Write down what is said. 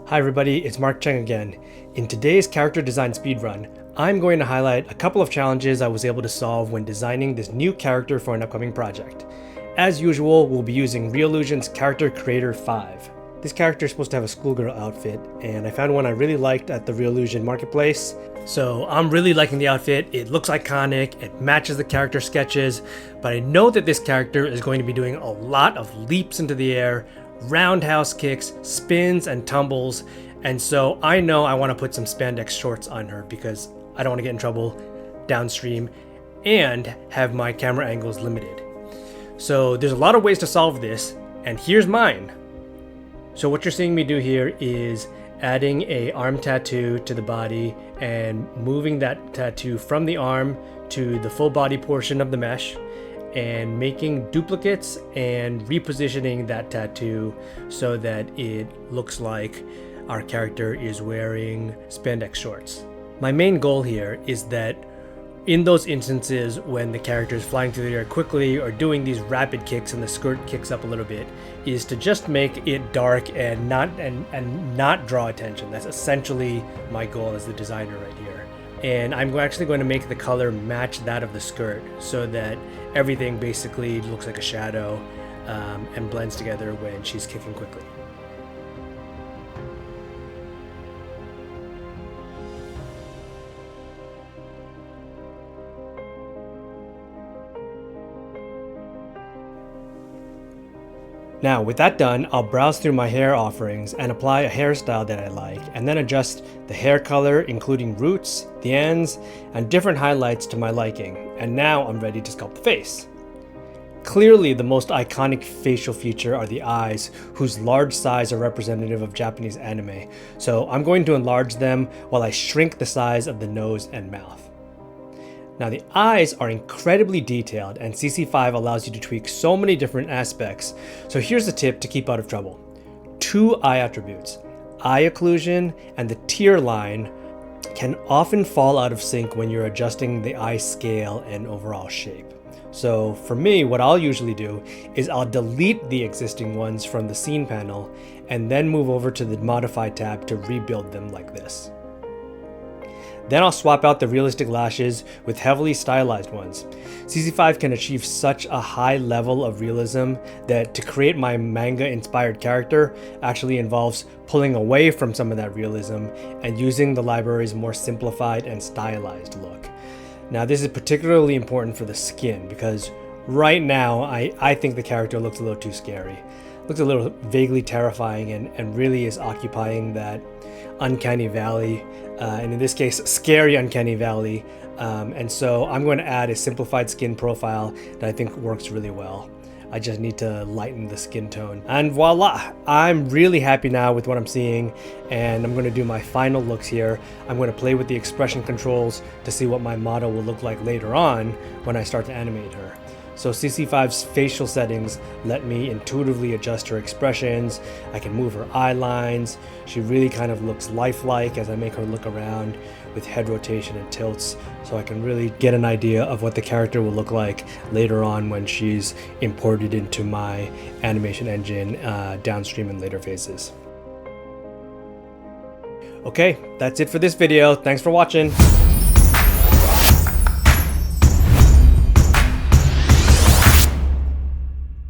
Hi everybody, it's Mark Cheng again. In today's character design speedrun, I'm going to highlight a couple of challenges I was able to solve when designing this new character for an upcoming project. As usual, we'll be using Reallusion's Character Creator 5. This character is supposed to have a schoolgirl outfit, and I found one I really liked at the Reallusion marketplace. So I'm really liking the outfit. It looks iconic, it matches the character sketches, but I know that this character is going to be doing a lot of leaps into the air, roundhouse kicks, spins, and tumbles, and so I know I want to put some spandex shorts on her because I don't want to get in trouble downstream and have my camera angles limited. So there's a lot of ways to solve this, and here's mine. So what you're seeing me do here is adding a arm tattoo to the body and moving that tattoo from the arm to the full body portion of the mesh, and making duplicates and repositioning that tattoo so that it looks like our character is wearing spandex shorts. My main goal here is that in those instances when the character is flying through the air quickly or doing these rapid kicks and the skirt kicks up a little bit, is to just make it dark and not draw attention. That's essentially my goal as the designer right here. And I'm actually going to make the color match that of the skirt so that everything basically looks like a shadow and blends together when she's kicking quickly. Now, with that done, I'll browse through my hair offerings and apply a hairstyle that I like, and then adjust the hair color, including roots, the ends, and different highlights to my liking. And now I'm ready to sculpt the face. Clearly, the most iconic facial feature are the eyes, whose large size are representative of Japanese anime. So I'm going to enlarge them while I shrink the size of the nose and mouth. Now the eyes are incredibly detailed, and CC5 allows you to tweak so many different aspects. So here's a tip to keep out of trouble. 2 eye attributes, eye occlusion and the tear line, can often fall out of sync when you're adjusting the eye scale and overall shape. So for me, what I'll usually do is I'll delete the existing ones from the scene panel and then move over to the modify tab to rebuild them like this. Then I'll swap out the realistic lashes with heavily stylized ones. CC5 can achieve such a high level of realism that to create my manga-inspired character actually involves pulling away from some of that realism and using the library's more simplified and stylized look. Now this is particularly important for the skin because right now I think the character looks a little too scary. Looks a little vaguely terrifying and really is occupying that uncanny valley, and in this case scary uncanny valley, and so I'm going to add a simplified skin profile that I think works really well. I just need to lighten the skin tone, and voila, I'm really happy now with what I'm seeing, and I'm going to do my final looks here. I'm going to play with the expression controls to see what my model will look like later on when I start to animate her. So CC5's facial settings let me intuitively adjust her expressions. I can move her eye lines. She really kind of looks lifelike as I make her look around with head rotation and tilts, so I can really get an idea of what the character will look like later on when she's imported into my animation engine downstream in later phases. Okay, that's it for this video. Thanks for watching.